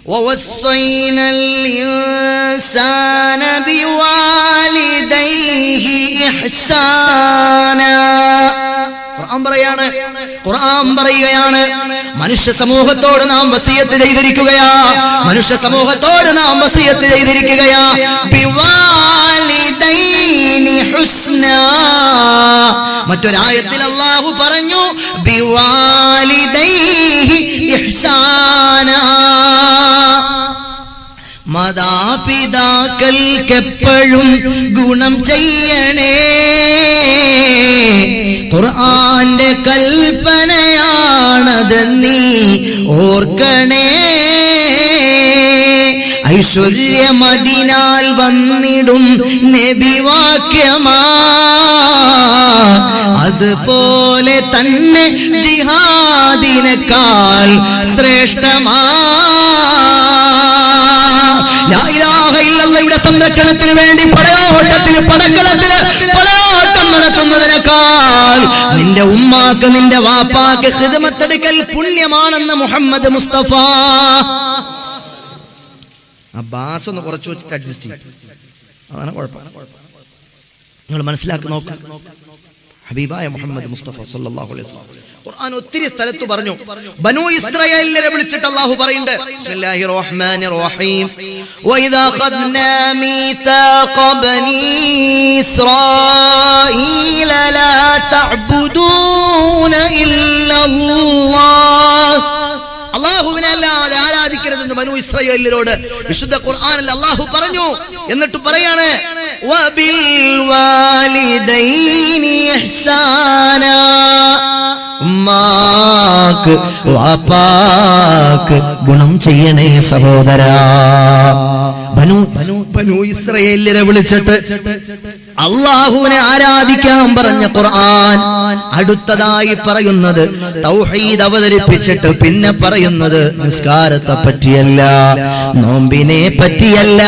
ووصينا الإنسان بوالديه إحسانا. ഖുർആൻ പറയുകയാണ് മനുഷ്യ സമൂഹത്തോട് നാം വസിയത്ത് ചെയ്തിരിക്കുകയാ, മനുഷ്യ സമൂഹത്തോട് നാം വസിയത്ത് ചെയ്തിരിക്കുകയാ. ബിവാലിദൈനി ഹുസ്നാ. മറ്റൊരായത്തിൽ അല്ലാഹു പറഞ്ഞു ബിവാലിദൈഹി ഇഹ്സാനാ. മാതാപിതാക്കൾക്കെപ്പോഴും ഗുണം ചെയ്യണേ. ഖുർആന്റെ കൽപ്പനയാണത് നീ ഓർക്കണേ. ഐശ്വര്യമതിനാൽ വന്നിടും നബിവാക്യമാ, അതുപോലെ തന്നെ ജിഹാദിനേക്കാൾ ശ്രേഷ്ഠമാ. ലാ ഇലാഹ ഇല്ലല്ലാഹയുടെ സംരക്ഷണത്തിന് വേണ്ടി പടയോട്ടത്തിന് പടയോട്ടം നടത്തുന്നതിനേക്കാൾ നിന്റെ ഉമ്മാക്ക് നിന്റെ വാപ്പാക്ക് ഖിദ്മത്തെടുക്കൽ പുണ്യമാണെന്ന് മുഹമ്മദ് മുസ്തഫ. അബ്ബാസ് ഒന്ന് കുറച്ച് വെച്ചിട്ട് അഡ്ജസ്റ്റ് ചെയ്യും, അതാണ് കുഴപ്പം. നിങ്ങൾ മനസ്സിലാക്കി നോക്ക്. ഹബീബായ മുഹമ്മദ് മുസ്തഫ സല്ലല്ലാഹു അലൈഹി വസല്ലം ഖുർആൻ ഒത്തിരി സ്ഥലത്ത് പറഞ്ഞു. ബനൂ ഇസ്രായേലിനെ വിളിച്ചിട്ട് അല്ലാഹു പറയുന്നുണ്ട്, ബിസ്മില്ലാഹിർ റഹ്മാനിർ റഹീം, വഇദാ ഖദ്നാ മീതാഖ ബനീ ഇസ്രായീല ലാ തഅബുദൂന ഇല്ലല്ലാഹ്. അല്ലാഹുവിനെ അല്ലാതെ ആരാധിക്കരുതെന്ന് ബനൂ ഇസ്രായേലിനോട് വിശുദ്ധ ഖുർആനിൽ അല്ലാഹു പറഞ്ഞു. എന്നിട്ട് പറയാണ് വബിൽ വാലിദൈനി ഇഹ്സാനാ. ഉമ്മാക്ക് വാപ്പാക്ക് ഗുണം ചെയ്യണേ സഹോദരാ. ബനൂ ഇസ്രായേലിനെ വിളിച്ചിട്ട് അല്ലാഹുവിനെ ആരാധിക്കാൻ പറഞ്ഞ ഖുർആൻ അടുത്തതായി പറയുന്നത് തൗഹീദ് അവതരിപ്പിച്ചിട്ട് പിന്നെ പറയുന്നത് നിസ്കാരത്തെ പറ്റിയല്ല, നോമ്പിനെ പറ്റിയല്ല,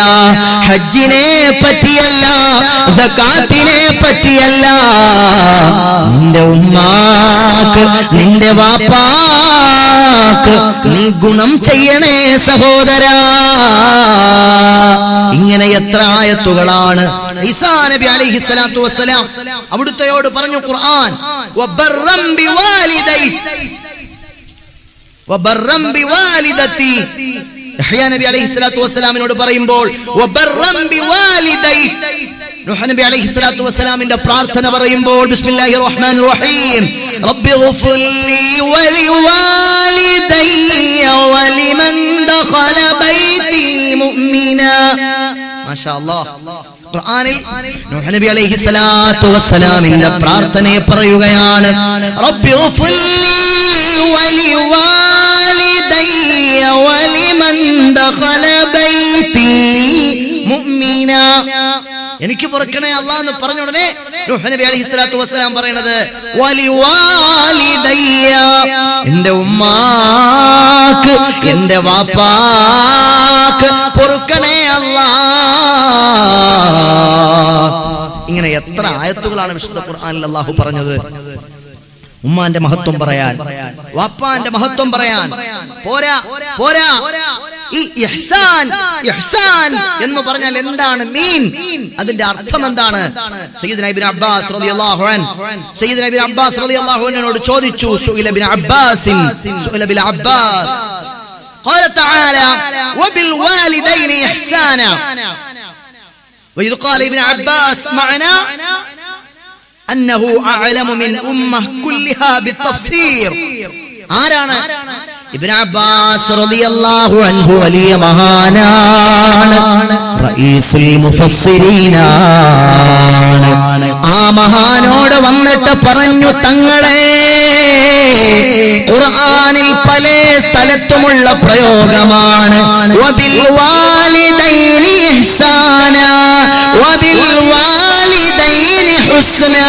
ഹജ്ജിനെ പറ്റിയല്ല, സകാത്തിനെ പറ്റിയല്ല. നിന്റെ ഉമ്മാക്ക് നിന്റെ വാപ്പാക്ക് നീ ഗുണം ചെയ്യണേ സഹോദരാ. ഇങ്ങനെ എത്ര ആയത്തുകളാണ്. ഈസാ നബി അലൈഹിസ്സലാത്തു വസ്സലാം അവിടുത്തെയോട് പറഞ്ഞു ഖുർആൻ, വബർറം ബിവാലിദൈ വബർറം ബിവാലിദതി. യഹ്യാ നബി അലൈഹിസ്സലാത്തു വസ്സലാമിനോട് പറയുമ്പോൾ വബർറം ബിവാലിദൈ. നൂഹ് നബി അലൈഹിസ്സലാത്തു വസ്സലാമിന്റെ പ്രാർത്ഥന പറയുമ്പോൾ ബിസ്മില്ലാഹിർ റഹ്മാനിർ റഹീം, റബ്ബി ഗ്ഫിർലി വലിവാലിദയ്യ വലിമൻ ദഖല ബൈതി മുഅ്മിനാ. മാഷാ അല്ലാഹ്. ഖുർആനിൽ നൂഹ് നബി അലൈഹിസ്സലാത്തു വസ്സലാമിന്റെ പ്രാർത്ഥനയെ പറയുകയാണ്, റബ്ബി ഗ്ഫിർലി വലിവാലിദയ്യ വലിമൻ ദഖല ബൈതി മുഅ്മിനാ. എനിക്ക് പൊറുക്കണേ അല്ലാഹ് എന്ന് പറഞ്ഞ ഉടനെ നൂഹ് നബി അലൈഹിസ്സലാത്തു വസ്സലാം പറയുന്നത് വലിവാലിദയ്യ, എന്റെ ഉമ്മാക്ക് എന്റെ വാപ്പാക്ക് പൊറുക്കണേ അല്ലാഹ്. ഇങ്ങനെ എത്ര ആയത്തുകളാണ് വിശുദ്ധ ഖുർആനിൽ അല്ലാഹു പറഞ്ഞത്. ഉമ്മാന്റെ മഹത്വം പറയാൻ, വാപ്പാന്റെ മഹത്വം പറയാൻ പോരാ പോരാ. ഈ ഇഹ്സാൻ എന്ന് പറഞ്ഞാൽ എന്താണ് മീൻ? അതിന്റെ അർത്ഥം എന്താണ്? സയ്യിദുനാ ഇബ്നു അബ്ബാസ് റളിയല്ലാഹു അൻഹുവിനോട് ചോദിച്ചു. സുഇല ഇബ്നു അബ്ബാസ് قال تعالى وبالوالدين إحسانا. وإذ قال ابن عباس معنا أنه أعلم من أمة كلها بالتفسير. ആരാണ്? ഇബ്നു അബ്ബാസ് റളിയല്ലാഹു അൻഹു വലിയ മഹാനാണ്, റഈസുൽ മുഫസ്സിരീനാണ്. ആ മഹാനോട് വന്നിട്ട് പറഞ്ഞു, തങ്ങളെ ഖുർആനിൽ പല സ്ഥലത്തുമുള്ള പ്രയോഗമാണ് വബിൽ വാലിദൈനി ഇഹ്സാന വബിൽ വാലിദൈനി ഹുസ്നാ.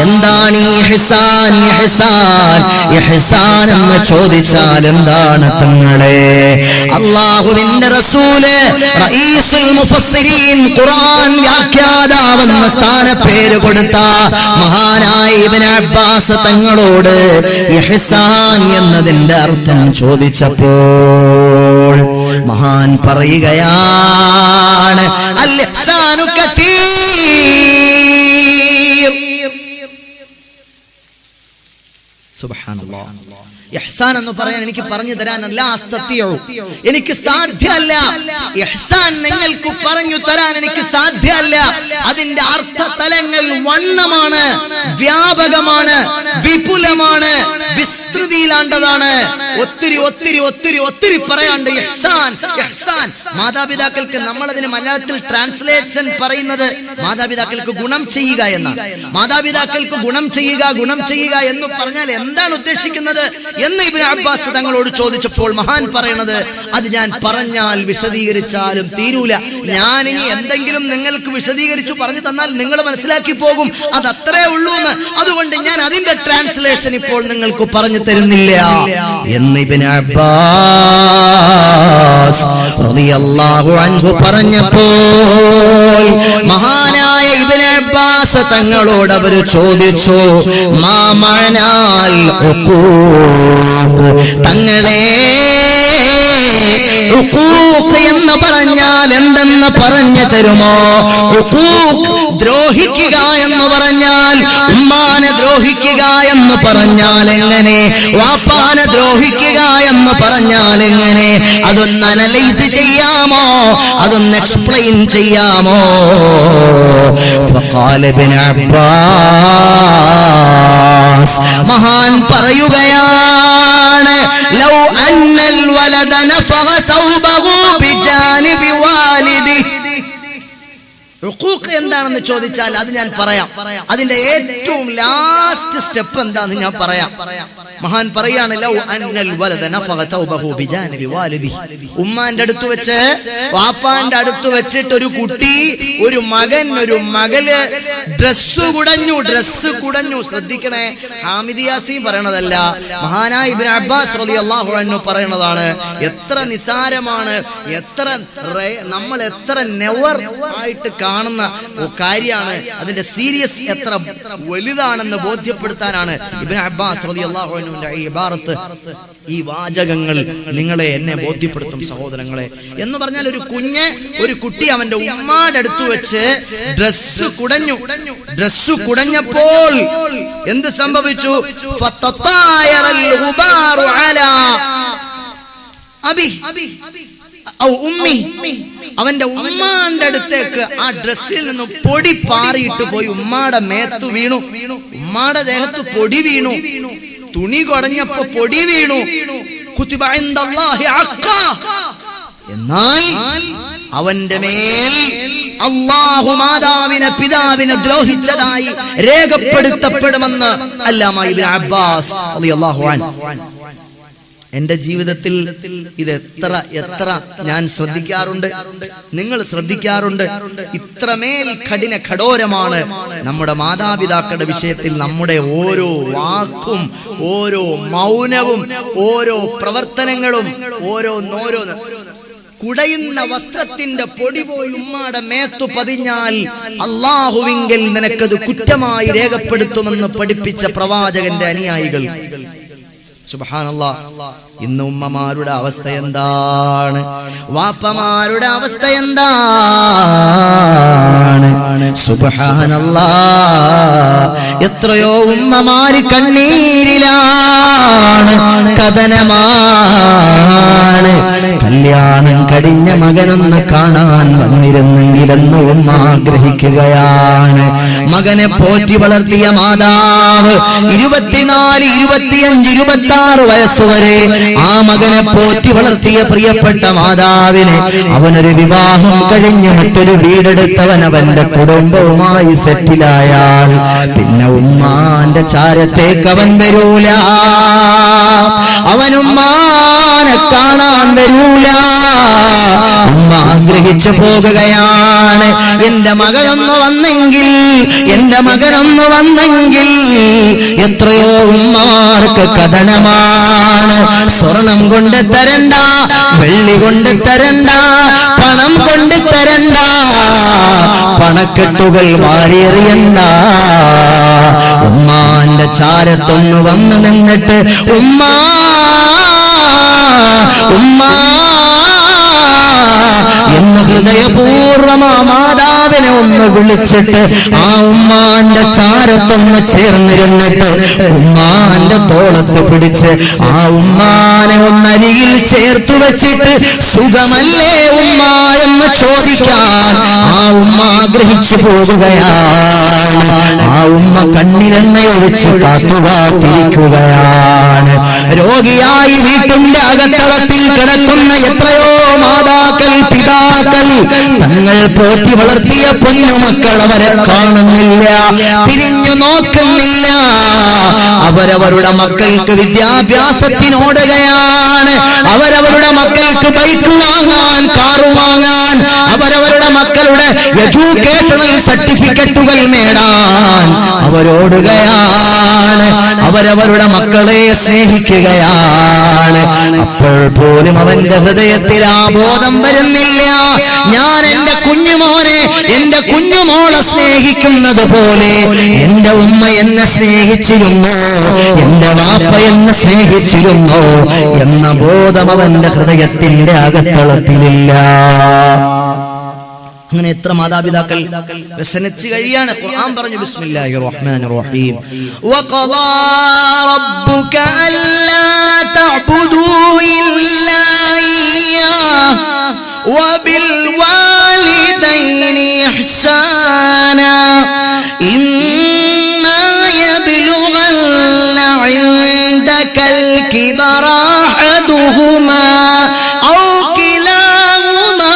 എന്താണ് ഈ ഇഹ്സാൻ? ഇഹ്സാൻ എന്ന് ചോദിച്ചാൽ എന്താണ് തങ്ങളെ? അല്ലാഹുവിന്റെ റസൂല് റഈസുൽ മുഫസ്സിരീൻ ഖുർആൻ വ്യാഖ്യാതാവെന്ന സ്ഥാനപ്പേര് കൊടുത്ത മഹാനായ ഇബ്നു അബ്ബാസ് തങ്ങളോട് ഇഹ്സാൻ എന്നതിന്റെ അർത്ഥം ചോദിച്ചപ്പോൾ മഹാൻ പറയുകയാണ്, അൽ ഇഹ്സാനു കതീർ. സുബ്ഹാനല്ലാഹ്. ഇഹ്സാൻ എന്ന് പറയാൻ എനിക്ക് പറഞ്ഞു തരാനല്ല, എനിക്ക് സാധ്യമല്ല. ഇഹ്സാൻ നിങ്ങൾക്ക് പറഞ്ഞു തരാൻ എനിക്ക് സാധ്യമല്ല. അതിന്റെ അർത്ഥതലങ്ങൾ വണ്ണമാണ്, വ്യാപകമാണ്, വിപുലമാണ്, വിസ്തൃതിയിലാണ്ടതാണ്. ഒത്തിരി ഒത്തിരി ഒത്തിരി ഒത്തിരി പറയാണ്ട്. ഇഹ്സാൻ മാതാപിതാക്കൾക്ക് നമ്മളതിന് മലയാളത്തിൽ ട്രാൻസ്ലേഷൻ പറയുന്നത് മാതാപിതാക്കൾക്ക് ഗുണം ചെയ്യുക എന്നാണ്. മാതാപിതാക്കൾക്ക് ഗുണം ചെയ്യുക എന്ന് പറഞ്ഞാൽ എന്താണ് ഉദ്ദേശിക്കുന്നത് എന്ന് ഇബ്നു അബ്ബാസ് തങ്ങളോട് ചോദിച്ചപ്പോൾ മഹാൻ പറയുന്നത്, അത് ഞാൻ പറഞ്ഞാൽ വിശദീകരിച്ചാലും തീരൂല. ഞാൻ ഇനി എന്തെങ്കിലും നിങ്ങൾക്ക് വിശദീകരിച്ചു പറഞ്ഞു തന്നാൽ നിങ്ങൾ മനസ്സിലാക്കി പോകും, അത് അത്രേ ഉള്ളൂ എന്ന്. അതുകൊണ്ട് ഞാൻ അതിന്റെ ട്രാൻസ്ലേഷൻ ഇപ്പോൾ നിങ്ങൾക്ക് പറഞ്ഞു തരുന്നില്ല എന്ന് ഇബ്നു അബ്ബാസ് റളിയല്ലാഹു അൻഹു പറഞ്ഞപ്പോൾ മഹാനായ ഇബ്നു അബ്ബാസ് തങ്ങളോട് അവർ ചോദിച്ചു, മാ മഅനാൽ തങ്ങളെ ഉഖൂഖ് എന്ന് പറഞ്ഞാൽ എന്തെന്ന് പറഞ്ഞു തരുമോ? ഉഖൂഖ് ദ്രോഹിക്കുക എന്ന് പറഞ്ഞാൽ, ഉമ്മാനെ ദ്രോഹിക്കുക എന്ന് പറഞ്ഞാൽ എങ്ങനെ? വാപ്പാനെ ദ്രോഹിക്കുക എന്ന് പറഞ്ഞാൽ എങ്ങനെ? അതൊന്ന് അനലൈസ് ചെയ്യാമോ? അതൊന്ന് എക്സ്പ്ലെയിൻ ചെയ്യാമോ? ഫഖാല ഇബ്നു അബ്ബാസ് മഹാൻ പറയുകയാണ്, ലൗ അന്നൽ വലദ നഫഗ തൗബഹു ബിജാനിബി വാലിദിഹി. ഉഖൂഖ് എന്താണെന്ന് ചോദിച്ചാൽ അത് ഞാൻ പറയാം. അതിന്റെ ഏറ്റവും ലാസ്റ്റ് സ്റ്റെപ്പ് എന്താണെന്ന് ഞാൻ പറയാം. മഹാൻ പറയാണ്, ലൗ അന്നൽ വലദ നഫഗ തൗബഹു ബിജാനിബി വാലിദിഹി. ഉമ്മാന്റെ അടുത്ത് വെച്ച്, വാപ്പാന്റെ അടുത്ത് വെച്ചിട്ട് ഒരു കുട്ടി, ഒരു മകൻ, ഒരു മകള് ഡ്രസ് കുടഞ്ഞു. ശ്രദ്ധിക്കണേ, ഹാമിദ് യാസീൻ പറയണതല്ല, മഹാനായ ഇബ്നു അബ്ബാസ് റളിയല്ലാഹു അൻഹു പറയണതാണ്. എത്ര നിസാരമാണ്, നമ്മൾ എത്ര നെവർ ആയിട്ട് കാണുന്ന കാര്യമാണ്. അതിന്റെ സീരിയസ് എത്ര വലുതാണെന്ന് ബോധ്യപ്പെടുത്താനാണ് ഇബ്നു അബ്ബാസ് റളിയല്ലാഹു അൻഹു ഈ ഇബാറത്ത്, ഈ വാചകങ്ങൾ നിങ്ങളെ എന്നെ ബോധ്യപ്പെടുത്തും സഹോദരങ്ങളെ. എന്ന് പറഞ്ഞാൽ ഒരു കുട്ടി അവന്റെ ഉമ്മാടെ അടുത്ത് വെച്ച് ഡ്രസ് കുടഞ്ഞപ്പോൾ എന്ത് സംഭവിച്ചു? അവന്റെ ഉമ്മാന്റെ അടുത്തേക്ക് ആ ഡ്രസ്സിൽ നിന്ന് പൊടി പാറിയിട്ട് പോയി ഉമ്മാടെ മേത്തു വീണു, ഉമ്മാടെ ദേഹത്ത് പൊടി വീണു, തുണി കുടഞ്ഞപ്പോ പൊടി വീണു. കുതിബ ഇൻദല്ലാഹി അഖ്ഖ. എന്നാൽ അവന്റെ മേൽ അല്ലാഹു മാതാവിനെ പിതാവിനെ ദ്രോഹിച്ചതായി രേഖപ്പെടുത്തപ്പെടുമെന്ന് അല്ലാമ ഇബ്നു അബ്ബാസ് റളിയല്ലാഹു അൻഹു. എന്റെ ജീവിതത്തിൽ ഇത് എത്ര ഞാൻ ശ്രദ്ധിക്കാറുണ്ട്, നിങ്ങൾ ശ്രദ്ധിക്കാറുണ്ട്. ഇത്രമേൽ കഠോരമാണ് നമ്മുടെ മാതാപിതാക്കളുടെ വിഷയത്തിൽ നമ്മുടെ ഓരോ വാക്കും, ഓരോ മൗനവും, ഓരോ പ്രവർത്തനങ്ങളും, ഓരോന്ന്. കുടയുന്ന വസ്ത്രത്തിന്റെ പൊടി പോയി ഉമ്മാടെ മേത്തു പതിഞ്ഞാൽ അല്ലാഹുവിങ്കൽ നിനക്കത് കുറ്റമായി രേഖപ്പെടുത്തുമെന്ന് പഠിപ്പിച്ച പ്രവാചകന്റെ അനുയായികൾ. സുബ്ഹാനല്ലാഹ്. ഇന്ന് ഉമ്മമാരുടെ അവസ്ഥ എന്താണ്? വാപ്പമാരുടെ അവസ്ഥ എന്താണ്? സുബ്ഹാനല്ലാഹ്. എത്രയോ ഉമ്മമാര് കണ്ണീരിലാണ്, കഥനമാണ്. കല്യാണം കഴിഞ്ഞ മകനൊന്ന് കാണാൻ വന്നിരുന്നെങ്കിലെന്ന് ഉമ്മ ആഗ്രഹിക്കുകയാണ്. മകനെ പോറ്റി വളർത്തിയ മാതാവ് 24, 25, 26 വയസ്സുവരെ ആ മകനെ പോറ്റി വളർത്തിയ പ്രിയപ്പെട്ട മാതാവിനെ അവനൊരു വിവാഹം കഴിഞ്ഞ് മറ്റൊരു വീടെടുത്തവൻ അവന്റെ കുടുംബവുമായി സെറ്റിലായാൽ പിന്നെ ഉമ്മാന്റെ ചാരത്തേക്ക് അവൻ വരൂല, അവനുമ്മാനെ കാണാൻ വരൂല. ഉമ്മ ആഗ്രഹിച്ചു പോകുകയാണ്. എന്റെ മകനൊന്ന് വന്നെങ്കിൽ, എന്റെ മകനൊന്ന് വന്നെങ്കിൽ. എത്രയോ ഉമ്മമാർക്ക് കഥനമാണ്. സ്വർണം കൊണ്ട് തരണ്ട, വെള്ളി കൊണ്ട് തരണ്ട, പണം കൊണ്ട് തരണ്ട, പണക്കെട്ടുകൾ വാരിയെറിയണ്ട. ഉമ്മാന്റെ ചാരത്തൊന്ന് വന്നു നിന്നിട്ട് ഉമ്മ ഉമ്മ എന്ന് ഹൃദയപൂർവ്വം ആ മാതാവിനെ ഒന്ന് വിളിച്ചിട്ട് ആ ഉമ്മാന്റെ ചാരത്തൊന്ന് ചേർന്നിരുന്നിട്ട് ഉമ്മാന്റെ തോളത്ത് പിടിച്ച് ആ ഉമ്മാനെ ഒന്നരികിൽ ചേർത്ത് വെച്ചിട്ട് സുഖമല്ലേ ഉമ്മ എന്ന് ചോദിക്കാൻ ആ ഉമ്മ ആഗ്രഹിച്ചു പോകുകയാണ്. ആ ഉമ്മ കണ്ണിലെണ്ണയൊഴിച്ച് കാത്തുകാത്തിരിക്കുകയാണ്. രോഗിയായി വീട്ടിന്റെ അകത്തളത്തിൽ കിടക്കുന്ന എത്രയോ മാതാക്കൾ, പിതാക്കൾ തങ്ങൾ പോറ്റി വളർത്തിയ പൊന്നുമക്കൾ അവരെ കാണുന്നില്ല, തിരിഞ്ഞു നോക്കുന്നില്ല. അവരവരുടെ മക്കൾക്ക് വിദ്യാഭ്യാസത്തിനോടുകയാണ്. അവരവരുടെ മക്കൾക്ക് ബൈക്ക് വാങ്ങാൻ, കാറ് വാങ്ങാൻ, അവരവരുടെ മക്കളുടെ എഡ്യൂക്കേഷണൽ സർട്ടിഫിക്കറ്റുകൾ നേടാൻ അവരോടുകയാണ്. അവരവരുടെ മക്കളെ സ്നേഹിക്കുകയാണ്. അപ്പോൾ പോലും അവന്റെ ഹൃദയത്തിൽ ആ ബോധം വരുന്നില്ല. ഞാൻ എന്റെ കുഞ്ഞുമോനെ, എന്റെ കുഞ്ഞുമോളെ സ്നേഹിക്കുന്നത് പോലെ എന്റെ ഉമ്മ എന്നെ സ്നേഹിച്ചിരുന്നു, എന്റെ വാപ്പ എന്നെ സ്നേഹിച്ചിരുന്നു എന്ന ബോധം അവന്റെ ഹൃദയത്തിന്റെ അകത്തളത്തിലില്ല. അങ്ങനെ എത്ര മാതാപിതാക്കൾ വ്യസനിച്ച് കഴിയാണ്. ഖുർആൻ പറഞ്ഞു ബിസ്മില്ലാഹിർ റഹ്മാനിർ റഹീം വഖദാ റബ്ബുക അല്ലാ തഅബുദൂ ഇല്ലാ ഇയ്യാഹു വബിൽ വാലിദൈനി ഇഹ്സാനാ ഇമ്മാ യബ്ലുഗന്ന ഇൻദകൽ കിബറ അഹദുഹുമാ ഔ കിലാഹുമാ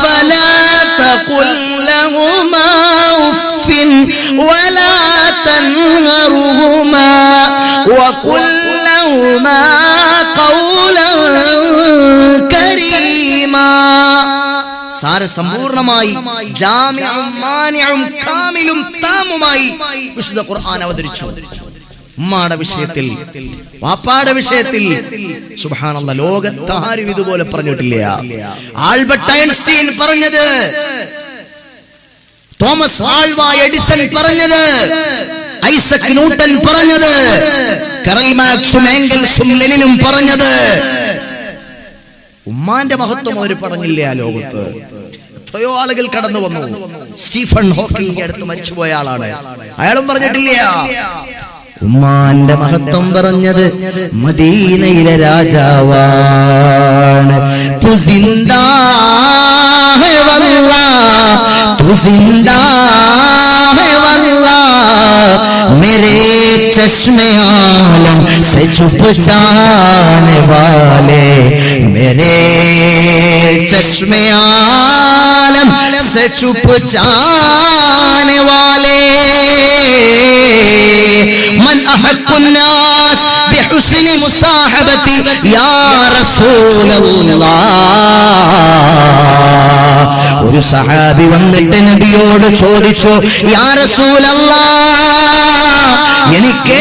ഫലാ قل لهما أف ولا تنهرهما وقل لهما قولا كريما. സാരസമ്പൂർണമായി ജാമിഉം മാനിഉം കാമിലും താമുമായി വിശുദ്ധ ഖുർആൻ അവതരിച്ചു. ഉമ്മാടെ വിഷയത്തിൽ, വാപ്പാടെ വിഷയത്തിൽ സുബ്ഹാനല്ലാഹ് ലോകത്ത് ആരും ഇതുപോലെ പറഞ്ഞിട്ടില്ല. ആൽബർട്ട് ഐൻസ്റ്റീൻ പറഞ്ഞത്, തോമസ് ആൽവാ എഡിസൺ പറഞ്ഞത്, ഐസക് ന്യൂട്ടൻ പറഞ്ഞത്, കറൽ മാർക്സും എംഗൽസും ലെനിനും പറഞ്ഞത്. ഉമ്മാന്റെ മഹത്വം അവർ പറഞ്ഞില്ല. ലോകത്ത് എത്രയോ ആളുകൾ കടന്നു വന്നു. സ്റ്റീഫൻ ഹോക്കിംഗ് അടുത്ത് മരിച്ചുപോയ ആളാണ്, അയാളും പറഞ്ഞിട്ടില്ല. ഉമ്മാന്റെ മഹത്വം പറഞ്ഞത് മദീനയിലെ രാജാവാണ്. തു സിന്ദാ ഹൈ വല്ലാഹ്, തു സിന്ദാ ഹൈ വല്ലാഹ്, മേരേ ചശ്മേ ആലം സെ ചുപ് ജാനെ വാലേ, മേരേ ചശ്മേ ആലം സെ ചുപ് ജാനെ വാലേ. من أحق الناس بحسن مصاحبتي يا رسول الله. ഒരു സഹാബി വന്നിട്ട് നബിയോട് ചോദിച്ചു, യാ റസൂലല്ലാഹ്, എനിക്ക്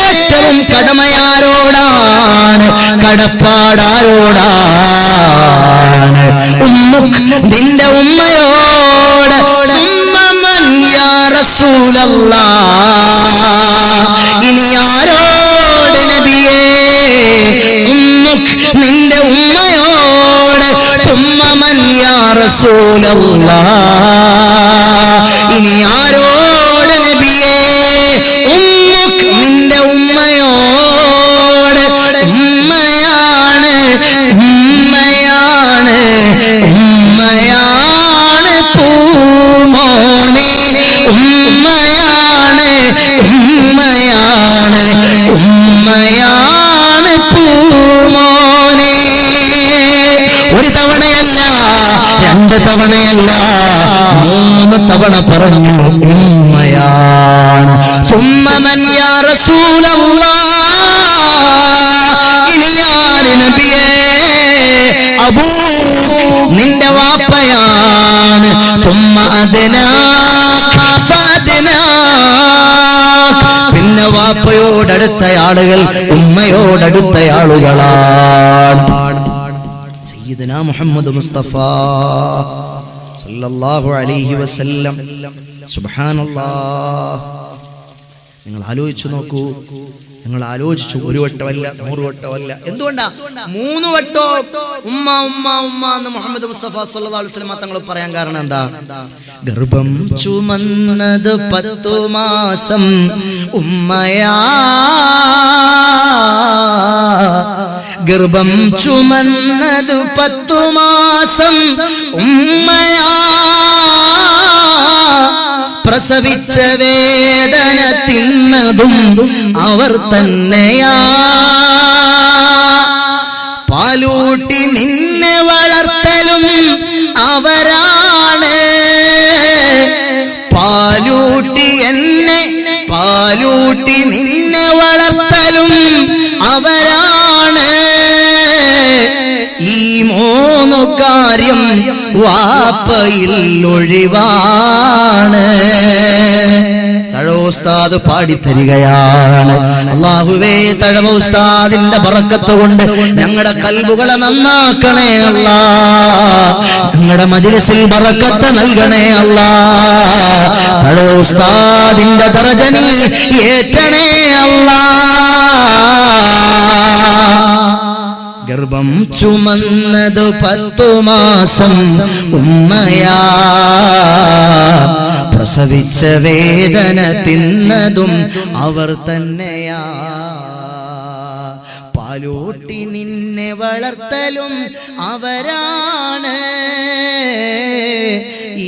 ഏറ്റവും കടമയാരോടാണ്, കടപ്പാടാരോടാണ്? ഉമ്മുക്ക്, നിന്റെ ഉമ്മയോട്. ഉമ്മമൻ യാ റസൂലല്ലാഹ്, ഇനി ആരോട് നബിയേ? ഉമ്മുക്ക്, നിന്റെ ഉമ്മയോട്. ഉമ്മമൻ യാ റസൂലല്ലാഹ്, ഇനി ആരോട് നബിയേ? ഉമ്മുക്ക്, നിന്റെ ഉമ്മയോട്. ഉമ്മയാണ്, ഉമ്മയാണ്, ഉമ്മയാണ് പൂമോനെ, ഉമ്മയാണ്, ഉമ്മയാണ്, ഉമ്മയാണ് പൂമോനെ. ഒരു തവണയല്ല, രണ്ട് തവണയല്ല, 3 തവണ പറഞ്ഞു ഉമ്മയാണ്. ഉമ്മമൻ യാ റസൂലല്ലാഹ്, ഇനി ആര് നബിയേ? അബൂ നബിയോടടുത്ത ആളുകൾ ഉമ്മയോടടുത്ത ആളുകളാണ്. സയ്യിദുനാ മുഹമ്മദ് മുസ്തഫ സല്ലല്ലാഹു അലൈഹി വസല്ലം. സുബ്ഹാനല്ലാഹ്. നിങ്ങൾ ആലോചിച്ചു നോക്കൂ. നിങ്ങൾ ആലോചിച്ചു, ഒരു വട്ടമല്ല 100 വട്ടമല്ല. എന്തുകൊണ്ടാ 3 വട്ടോ ഉമ്മ ഉമ്മ ഉമ്മ എന്ന് മുഹമ്മദ് മുസ്തഫ സല്ലല്ലാഹു അലൈഹി വസല്ലം തങ്ങൾ പറയാൻ കാരണം എന്താ? ഗർഭം ചുമന്നത് 10 മാസം ഉമ്മയാ, ഗർഭം ചുമന്നത് 10 മാസം ഉമ്മയാ, പ്രസവിച്ച വേദന തിന്നതും അവർ തന്നെയാ, പാലൂട്ടി നിന്നെ വളർത്തലും അവരാണ്, പാലൂട്ടി നിന്നെ വളർത്തലും അവരാണ്. ഈ 3 കാര്യം വാപ്പയിൽ ഒഴിവാണ്. തഴവോസ്താദ് പാടിത്തരികയാണ്. അല്ലാഹുവേ, തഴവ ഉസ്താദിന്റെ ബറക്കത്ത് കൊണ്ട് ഞങ്ങളുടെ കൽബുകളെ നന്നാക്കണേ അല്ലാ, ഞങ്ങളുടെ മജ്‌ലിസിൽ ബറക്കത്ത് നൽകണേ അല്ലാ, തഴവ ഉസ്താദിന്റെ ദറജ നീ ഏറ്റണേ അല്ലാ. ഗർഭം ചുമന്നത് 10 മാസം ഉമ്മയാ, പ്രസവിച്ച വേദന തിന്നതും അവർ തന്നെയാ, പാലൂട്ടി നിന്നെ വളർത്തലും അവരാണ്.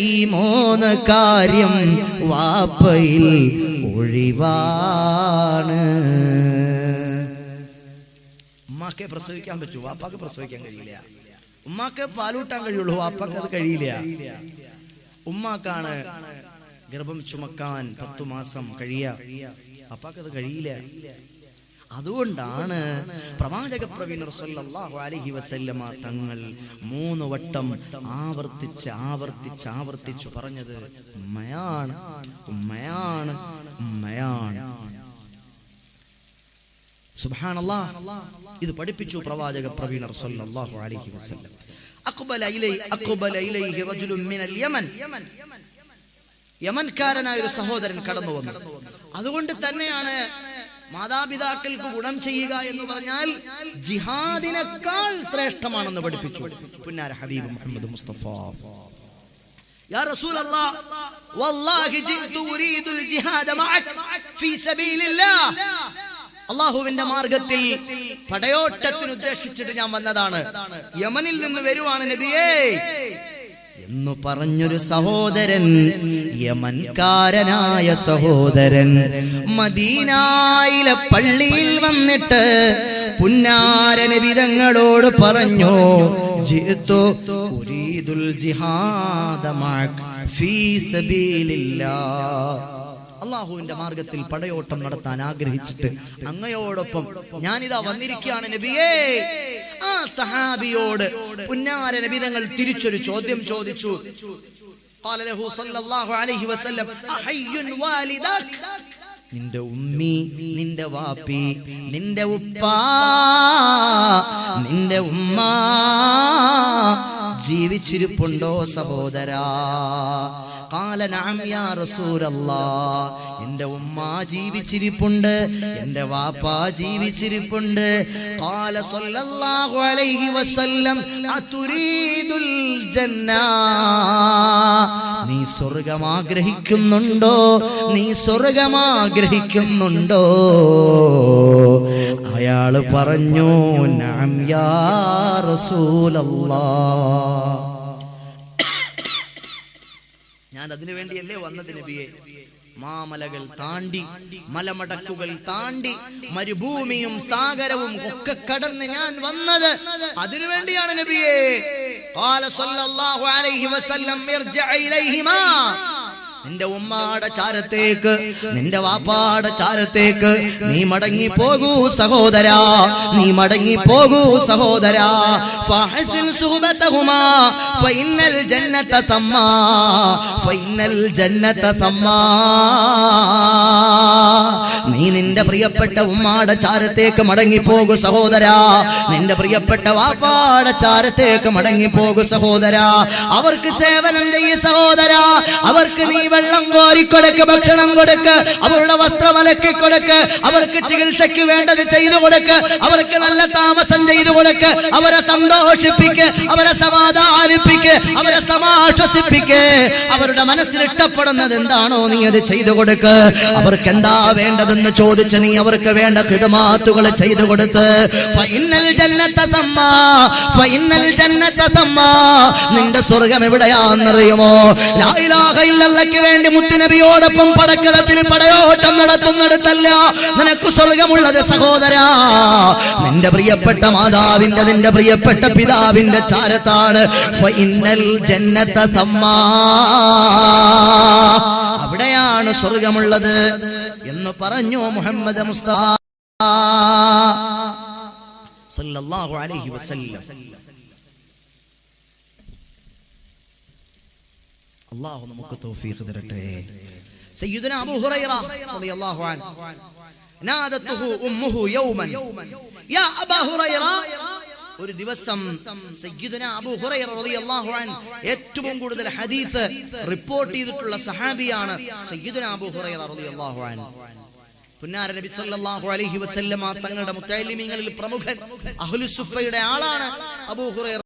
ഈ 3 കാര്യം വാപ്പയിൽ ഒഴിവാണ്. ഉമ്മാക്കെ പ്രസവിക്കാൻ പറ്റൂ, വാപ്പാക്ക് പ്രസവിക്കാൻ കഴിയില്ല. ഉമ്മാക്ക് പാലൂട്ടാൻ കഴിയുള്ളൂ, വാപ്പാക്ക് അത് കഴിയില്ല. ഉമ്മാക്കാണ് ഗർഭം ചുമക്കാൻ 10 മാസം കഴിയുക, വാപ്പാക്ക് അത് കഴിയില്ല. അതുകൊണ്ടാണ് പ്രവാചക പ്രവീണർ സല്ലല്ലാഹു അലൈഹി വസല്ലമ തങ്ങൾ 3 വട്ടം ആവർത്തിച്ചു പറഞ്ഞത് ഉമ്മയാണ്, ഉമ്മയാണ്, ഉമ്മയാണ്. സുബ്ഹാനല്ലാഹ്. ഇത് പഠിപ്പിച്ചു പ്രവാചക പ്രവീണർ സല്ലല്ലാഹു അലൈഹി വസല്ലം. അഖ്ബല ഇലൈഹി റജുലുൻ മിനൽ യമൻ. യമൻകാരനായ ഒരു സഹോദരൻ കടന്നു വന്നു. അതുകൊണ്ട് തന്നെയാണ് മാതാപിതാക്കൾക്ക് ഗുണം ചെയ്യുക എന്ന് പറഞ്ഞാൽ ജിഹാദിനേക്കാൾ ശ്രേഷ്ഠമാണെന്ന് പഠിപ്പിച്ചു പുന്നാര ഹബീബ് മുഹമ്മദ് മുസ്തഫ. യാ റസൂലല്ലാഹ്, വല്ലാഹി ജിഅ്തു ഉരീദുൽ ജിഹാദ മഅക ഫീ സബീലില്ലാഹ്. അല്ലാഹുവിന്റെ മാർഗത്തിൽ പടയോട്ടത്തിന് ഉദ്ദേശിച്ചിട്ട് ഞാൻ വന്നതാണ്, യമനിൽ നിന്ന് വരുവാണ് നബിയേ എന്ന് പറഞ്ഞൊരു സഹോദരൻ, യമൻകാരനായ സഹോദരൻ മദീനയിലെ പള്ളിയിൽ വന്നിട്ട് പുന്നാര നബി തങ്ങളോട് പറഞ്ഞു, ജിഅ്തു ഉരീദുൽ ജിഹാദ മഅക ഫീ സബീലില്ലാഹ്. അല്ലാഹുവിന്റെ മാർഗത്തിൽ പടയോട്ടം നടത്താൻ ആഗ്രഹിച്ചിട്ട് അങ്ങയോടൊപ്പം ഞാനിതാ വന്നിരിക്കുകയാണ് നബിയേ. ആ സഹാബിയോട് പുന്നാര നബി തങ്ങൾ തിരിച്ചൊരു ചോദ്യം ചോദിച്ചു. ഖാല ലഹു സല്ലല്ലാഹു അലൈഹി വസല്ലം, അഹയ്യുൻ വാലിദക്. നിന്റെ ഉമ്മി, നിന്റെ വാപ്പി, നിന്റെ ഉപ്പ, നിന്റെ ഉമ്മ ജീവിച്ചിരിപ്പുണ്ടോ സഹോദരാ? ഖാല നഅം യാ റസൂലല്ലാഹ്. എൻ്റെ ഉമ്മ ജീവിച്ചിരിപ്പുണ്ട്, എൻ്റെ വാപ്പ ജീവിച്ചിരിപ്പുണ്ട്. ഖാല സല്ലല്ലാഹു അലൈഹി വസല്ലം, അതുരീദുൽ ജന്ന. നീ സ്വർഗ്ഗം ആഗ്രഹിക്കുന്നുണ്ടോ? നീ സ്വർഗ്ഗം ആഗ്രഹിക്കുന്നുണ്ടോ? അയാൾ പറഞ്ഞു, നഅം യാ റസൂലല്ലാഹ്. ഞാൻ അതിനു വേണ്ടിയല്ലേ വന്നത് നബിയെ. മാമലകൾ താണ്ടി, മലമടക്കുകൾ താണ്ടി, മരുഭൂമിയും സാഗരവും ഒക്കെ കടന്ന് ഞാൻ വന്നത് അതിനു വേണ്ടിയാണ് നബിയെ. ഖാല സല്ലല്ലാഹു അലൈഹി വസല്ലം, ഇർജിഅ ഇലൈഹിമാ. നിന്റെ ഉമ്മാടെ ചാരത്തേക്ക്, നിന്റെ വാപ്പാടെ ചാരത്തേക്ക് നീ മടങ്ങി പോകൂ സഹോദരാ, നീ മടങ്ങി പോകൂ സഹോദരാ. ഫഹസിൻ സുഹബതഹുമാ ഫഇന്നൽ ജന്നത തമ്മാ ഫഇന്നൽ ജന്നത തമ്മാ. നീ നിന്റെ പ്രിയപ്പെട്ട ഉമ്മാടെ ചാരത്തേക്ക് മടങ്ങിപ്പോകൂ സഹോദരാ. നിന്റെ പ്രിയപ്പെട്ട വാപ്പാടെ ചാരത്തേക്ക് മടങ്ങിപ്പോകൂ സഹോദരാ. അവർക്ക് സേവനം ചെയ്യ് സഹോദരാ. അവർക്ക് നീ വെള്ളം കോരിക്കൊടുക്ക്, ഭക്ഷണം കൊടുക്ക്, അവരുടെ വസ്ത്രം അലക്കി കൊടുക്ക്, അവർക്ക് ചികിത്സയ്ക്ക് വേണ്ടത് ചെയ്തു കൊടുക്ക്, അവർക്ക് നല്ല താമസം ചെയ്തു കൊടുക്ക്, അവരെ സന്തോഷിപ്പിക്ക്, അവരെ സമാധാനിപ്പിക്ക്, അവരെ സമാശ്വസിപ്പിക്ക്. അവരുടെ മനസ്സിൽ ഇഷ്ടപ്പെടുന്നത് എന്താണോ നീ അത് ചെയ്തു കൊടുക്ക്. അവർക്ക് എന്താ വേണ്ടതെന്ന് ചോദിച്ച് നീ അവർക്ക് വേണ്ട ഖിദ്മാത്തുകൾ ചെയ്തു കൊടുത്ത് ഫഇന്നൽ ജന്നത തമ്മാ ഫഇന്നൽ ജന്നത തമ്മാ. നിന്റെ സ്വർഗ്ഗം എവിടെയാണെന്നറിയുമോ? ലാ ഇലാഹ ഇല്ലല്ലാഹ്ക്ക് വേണ്ടി മുത്തുനബിയോടൊപ്പം പടക്കളത്തിൽ പടയോട്ടം നടത്തുന്നിടത്തല്ല നിനക്ക് സ്വർഗ്ഗമുള്ളത് സഹോദരാ. നിന്റെ പ്രിയപ്പെട്ട മാതാവിന്റെ, നിന്റെ പ്രിയപ്പെട്ട പിതാവിന്റെ ചാരത്താണ് ഫഇന്നൽ ജന്നത തമ്മാ. അവിടെയാണ് സ്വർഗ്ഗമുള്ളത് എന്ന് പറഞ്ഞു മുഹമ്മദ് മുസ്തഫ സല്ലല്ലാഹു അലൈഹി വസല്ലം. അല്ലാഹു നമുക്ക് തൗഫീഖ് തരട്ടെ. സയ്യിദുനാ അബൂ ഹുറൈറ റളിയല്ലാഹു അൻഹു നാദത്തുഹു ഉമ്മുഹു യൗമൻ യാ അബൂ ഹുറൈറ. ഒരു ദിവസം സയ്യിദുനാ അബൂ ഹുറൈറ റളിയല്ലാഹു അൻഹു ഏറ്റവും കൂടുതൽ ഹദീസ് റിപ്പോർട്ട് ചെയ്തിട്ടുള്ള സഹാബിയാണ് സയ്യിദുനാ അബൂ ഹുറൈറ റളിയല്ലാഹു അൻഹു. പുന്നാര നബി സല്ലല്ലാഹു അലൈഹി വസല്ലമ തങ്ങളുടെ മുത്തഅല്ലിമീങ്ങളിൽ പ്രമുഖൻ അഹ്ലുസുഫയുടെ ആളാണ് അബൂ ഹുറൈറ.